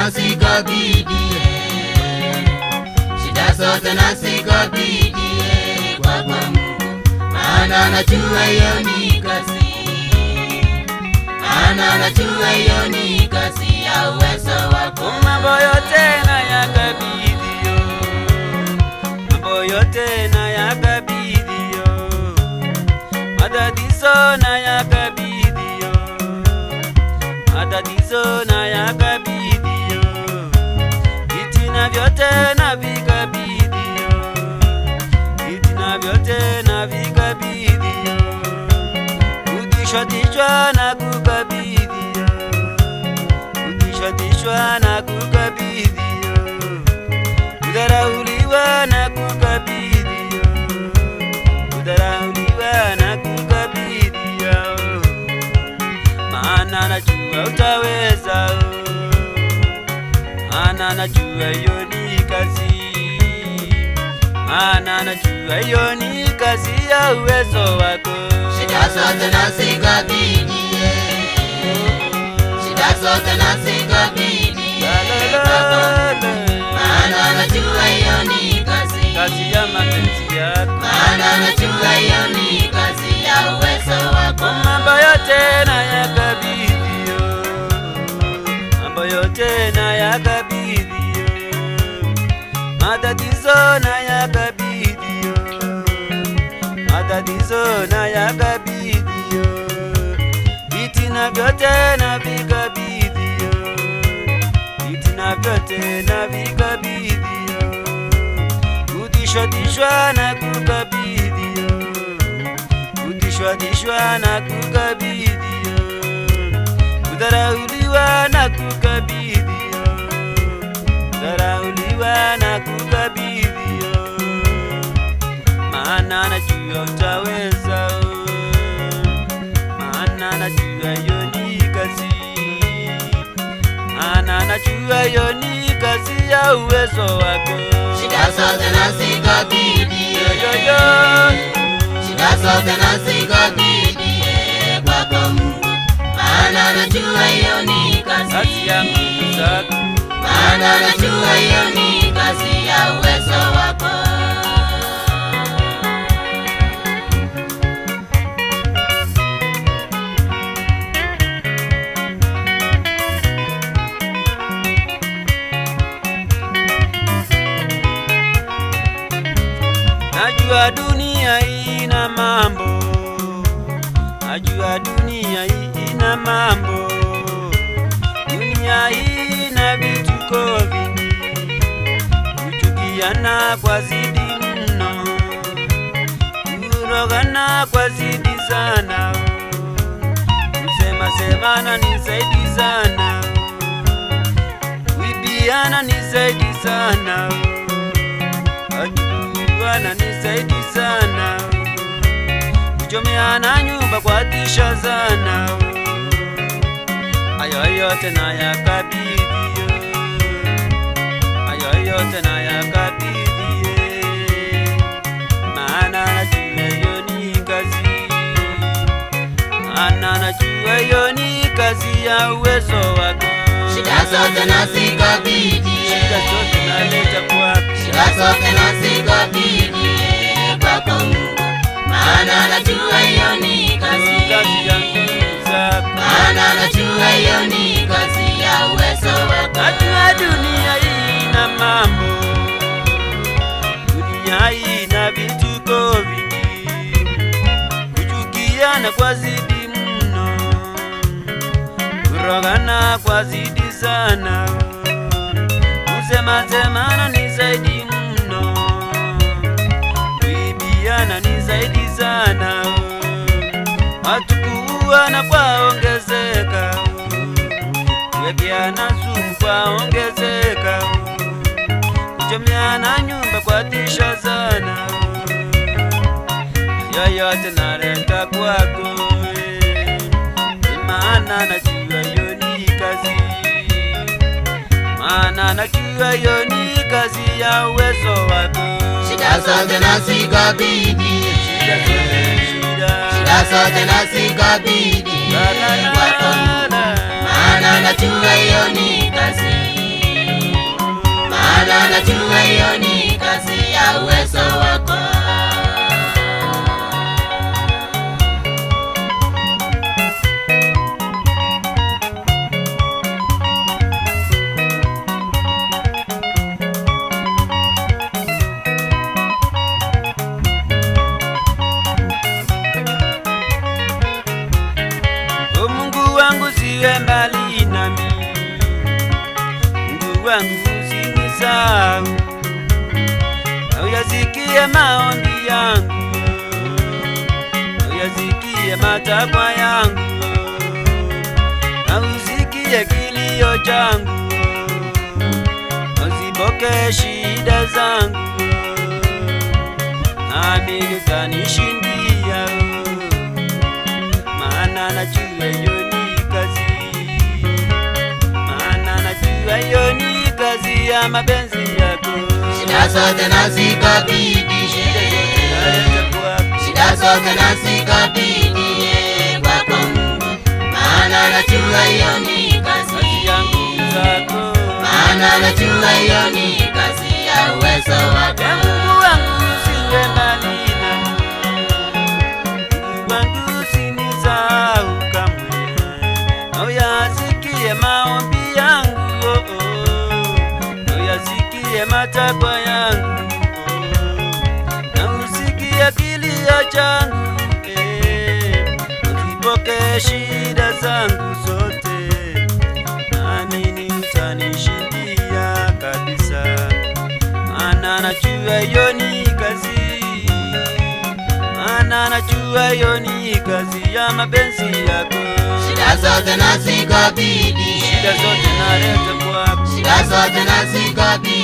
nasikabidhi, shida zote nasikabidhi kwako Mungu, maana najua hiyo ni kazi, maana najua hiyo ni kazi ya uwezo wako. Mambo yote nayakabidhi, mambo yote nayakabidhi, matatizo nayakabidhi, matatizo nayakabidhi, vitina vyote navikabidhi, vitina vyote navikabidhi, kutishwa na kukabidhi, kutishwa na kukabidhi, kudharauliwa na kukabidhi, kudharauliwa na kukabidhi, maana najua utaweza, maana najua hiyo ni kazi, maana najua hiyo ni kazi ya uwezo wako. Shida zote nasikabidhi, shida zote nasikabidhi kwako, maana najua hiyo ni kazi, kazi ya mapenzi yako, maana najua hiyo ni kazi ya uwezo wako. Mambo yote nayakabidhi, mambo yote nayakabidhi, matatizo nayakabidhi, matatizo nayakabidhi, vitina vyote navikabidhi, vitina vyote navikabidhi, kutishwa na kukabidhi, kutishwa na kukabidhi, kudharauliwa na kukabidhi, kudharauliwa na kukabidhi, maana najua utaweza, maana najua hiyo ni kazi, maana najua hiyo ni kazi ya uwezo wako. Shida zote nasikabidhi, shida zote nasikabidhi kwako Mungu, maana najua hiyo ni kazi ya nguvu zako, maana najua hiyo ni kazi ya uwezo wako. Najua dunia ina mambo, najua dunia ina mambo, dunia ina vituko vingi, kuchukiana kwa zidi mno, kurogana kwa zidi sana, kusema semana ni zaidi sana, kuibiana ni zaidi sana, kujuana ni zaidi sana, kuchomeana nyumba kwa tisha sana, ayo yote nayakabidhi, ayo yote nayakabidhi, maana najua hiyo ni kazi, maana najua hiyo ni kazi ya uwezo wako. Shida zote nasikabidhi, shida zote naleta kwako, shida zote nasikabidhi kwako Mungu, maana najua hiyo ni kazi, kazi ya nguvu zako, maana najua hiyo ni kazi ya uwezo wako. Najua dunia ina mambo, dunia ina vituko vingi, kuchukiana kwa zidi mno, kurogana kwa zidi sana, kusema semana ni zaidi mno, kuibiana ni zaidi sana, watu kuuana kwa ongezeka, kuwekeana sumu kwa ongezeka, kuchomeana nyumba kwa tisha sana, yoyote naleta kwako, maana najua hiyo ni kazi, maana najua hiyo ni kazi ya uwezo wako. Shida zote nasikabidhi, shida zote nasikabidhi kwako, maana najua hiyo ni kazi, maana najua hiyo ni kazi ya uwezo wako. Mungu wangu siwe mbali nami, Mungu wangu usinisahau, na uyasikie maombi yangu, na uyasikie matakwa yangu, na usikie kilio changu, na uzipokee shida zangu, nami utanishindia, maana najua hiyo ni kazi, maana najua hiyo ni kazi ya mapenzi yako. Shida zote nazikabidhi, shida zote nazikabidhi kwako Mungu, maana najua hiyo ni kazi yangu zako, maana najua hiyo ni kazi ya uwezo wako. Mungu wangu usiwe mbali nami, Mungu wangu usinisahau kamwe, na uyasikie maombi yangu, na uyasikie matakwa yangu, na usikie kilio changu, uzipokee shida zangu zote, naamini utanishindia kabisa, maana najua hiyo ni kazi, maana najua hiyo ni kazi ya mapenzi yako. Shida zote nazikabidhi, Shida zote naleta kwako, shida zote nazikabidhi